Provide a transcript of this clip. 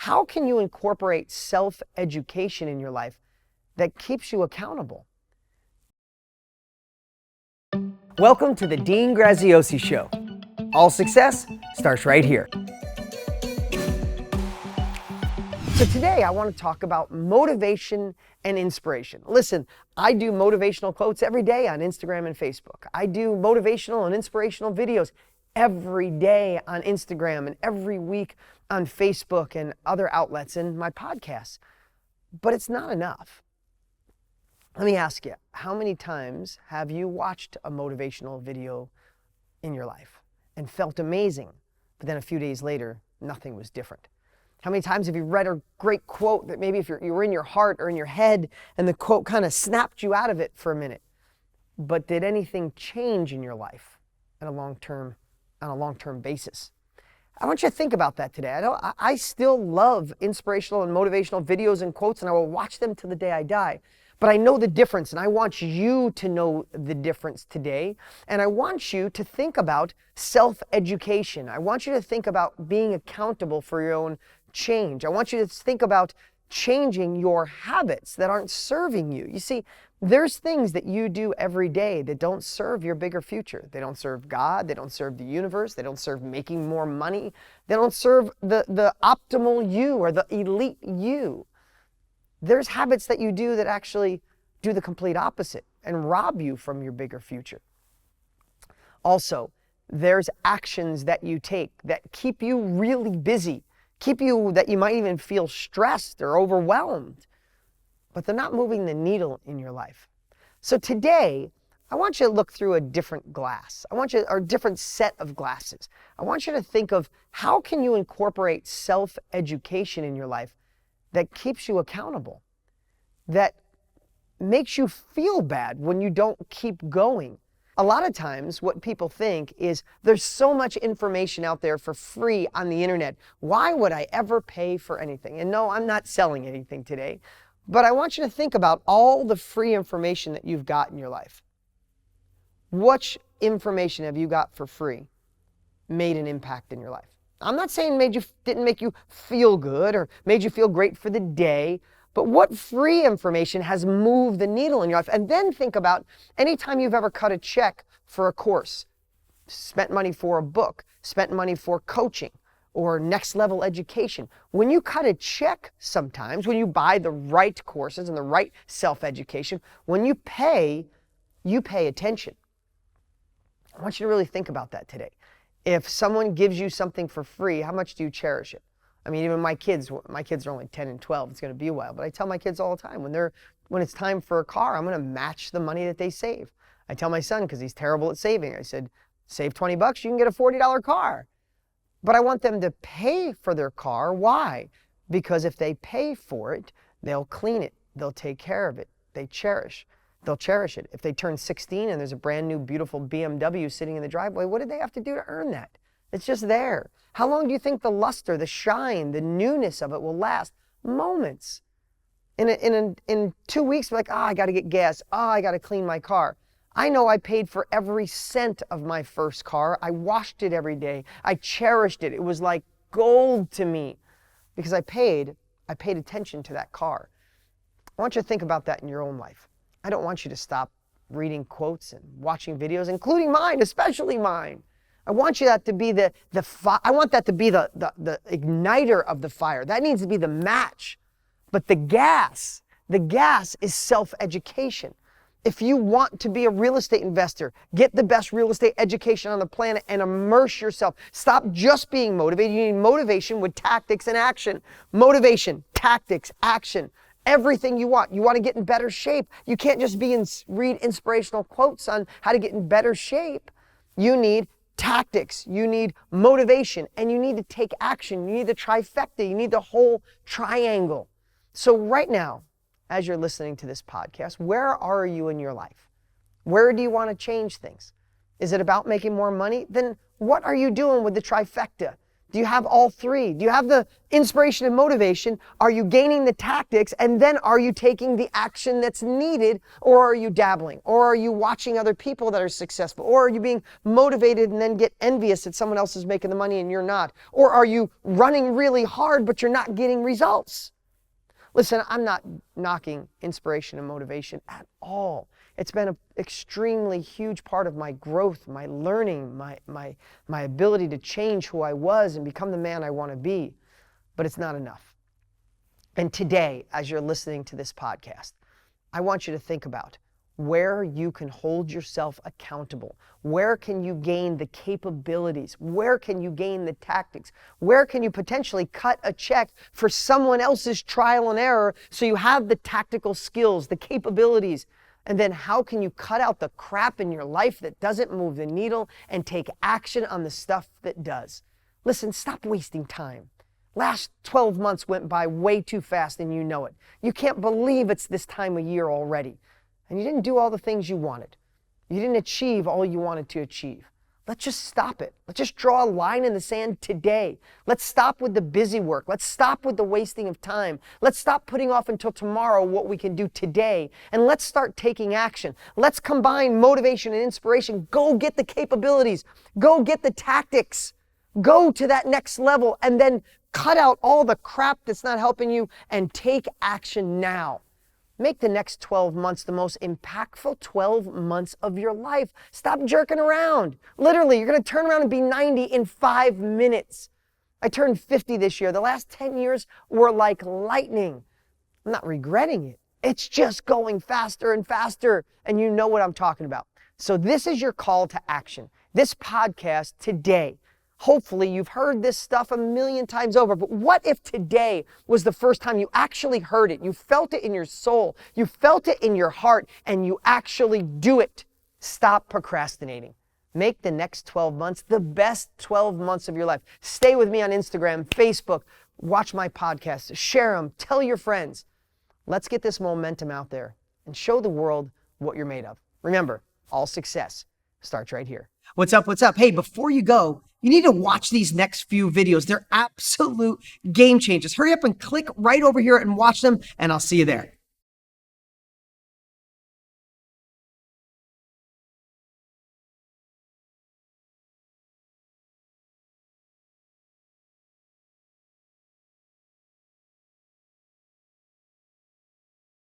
how can you incorporate self-education in your life that keeps you accountable? Welcome to the Dean Graziosi Show. All success starts right here. So today I want to talk about motivation and inspiration. Listen, I do motivational quotes every day on Instagram and Facebook. I do motivational and inspirational videos every day on Instagram and every week on Facebook and other outlets and my podcasts. But it's not enough. Let me ask you, how many times have you watched a motivational video in your life and felt amazing, but then a few days later, nothing was different? How many times have you read a great quote that maybe if you were in your heart or in your head and the quote kind of snapped you out of it for a minute, but did anything change in your life on a long-term basis? I want you to think about that today. I still love inspirational and motivational videos and quotes, and I will watch them till the day I die. But I know the difference, and I want you to know the difference today. And I want you to think about self-education. I want you to think about being accountable for your own change. I want you to think about changing your habits that aren't serving you. You see, there's things that you do every day that don't serve your bigger future. They don't serve God. They don't serve the universe. They don't serve making more money. They don't serve the optimal you or the elite you. There's habits that you do that actually do the complete opposite and rob you from your bigger future. Also, there's actions that you take that keep you really busy, that you might even feel stressed or overwhelmed, but they're not moving the needle in your life. So today, I want you to look through a different glass. Or a different set of glasses. I want you to think of how can you incorporate self-education in your life that keeps you accountable, that makes you feel bad when you don't keep going. A lot of times what people think is there's so much information out there for free on the internet. Why would I ever pay for anything? And no, I'm not selling anything today, but I want you to think about all the free information that you've got in your life. What information have you got for free made an impact in your life? I'm not saying didn't make you feel good or made you feel great for the day, but what free information has moved the needle in your life? And then think about any time you've ever cut a check for a course, spent money for a book, spent money for coaching or next level education. When you cut a check sometimes, when you buy the right courses and the right self-education, when you pay attention. I want you to really think about that today. If someone gives you something for free, how much do you cherish it? I mean, even my kids are only 10 and 12. It's going to be a while, but I tell my kids all the time, when it's time for a car, I'm going to match the money that they save. I tell my son, because he's terrible at saving, I said, save $20, you can get a $40 car. But I want them to pay for their car. Why? Because if they pay for it, they'll clean it. They'll take care of it. They'll cherish it. If they turn 16 and there's a brand new, beautiful BMW sitting in the driveway, what did they have to do to earn that? It's just there. How long do you think the luster, the shine, the newness of it will last? Moments. In 2 weeks, we're like, I got to get gas. I got to clean my car. I know I paid for every cent of my first car. I washed it every day. I cherished it. It was like gold to me because I paid attention to that car. I want you to think about that in your own life. I don't want you to stop reading quotes and watching videos, including mine, especially mine. I want that to be the igniter of the fire. That needs to be the match. But the gas is self-education. If you want to be a real estate investor, get the best real estate education on the planet and immerse yourself. Stop just being motivated. You need motivation with tactics and action. Motivation, tactics, action. Everything you want. You want to get in better shape. You can't just read inspirational quotes on how to get in better shape. You need tactics, you need motivation, and you need to take action. You need the trifecta. You need the whole triangle. So right now, as you're listening to this podcast, where are you in your life? Where do you want to change things? Is it about making more money? Then what are you doing with the trifecta Do you have all three? Do you have the inspiration and motivation? Are you gaining the tactics? And then are you taking the action that's needed? Or are you dabbling? Or are you watching other people that are successful? Or are you being motivated and then get envious that someone else is making the money and you're not? Or are you running really hard but you're not getting results? Listen, I'm not knocking inspiration and motivation at all. It's been an extremely huge part of my growth, my learning, my ability to change who I was and become the man I want to be. But it's not enough. And today, as you're listening to this podcast, I want you to think about where you can hold yourself accountable. Where can you gain the capabilities? Where can you gain the tactics? Where can you potentially cut a check for someone else's trial and error so you have the tactical skills, the capabilities? And then how can you cut out the crap in your life that doesn't move the needle and take action on the stuff that does? Listen, stop wasting time. Last 12 months went by way too fast and you know it. You can't believe it's this time of year already. And you didn't do all the things you wanted. You didn't achieve all you wanted to achieve. Let's just stop it. Let's just draw a line in the sand today. Let's stop with the busy work. Let's stop with the wasting of time. Let's stop putting off until tomorrow what we can do today. And let's start taking action. Let's combine motivation and inspiration. Go get the capabilities. Go get the tactics. Go to that next level and then cut out all the crap that's not helping you and take action now. Make the next 12 months the most impactful 12 months of your life. Stop jerking around. Literally, you're going to turn around and be 90 in 5 minutes. I turned 50 this year. The last 10 years were like lightning. I'm not regretting it. It's just going faster and faster, and you know what I'm talking about. So this is your call to action. This podcast today. Hopefully you've heard this stuff a million times over, but what if today was the first time you actually heard it? You felt it in your soul, you felt it in your heart, and you actually do it. Stop procrastinating. Make the next 12 months the best 12 months of your life. Stay with me on Instagram, Facebook, watch my podcasts, share them, tell your friends. Let's get this momentum out there and show the world what you're made of. Remember, all success starts right here. What's up? What's up? Hey, before you go, you need to watch these next few videos. They're absolute game changers. Hurry up and click right over here and watch them, and I'll see you there.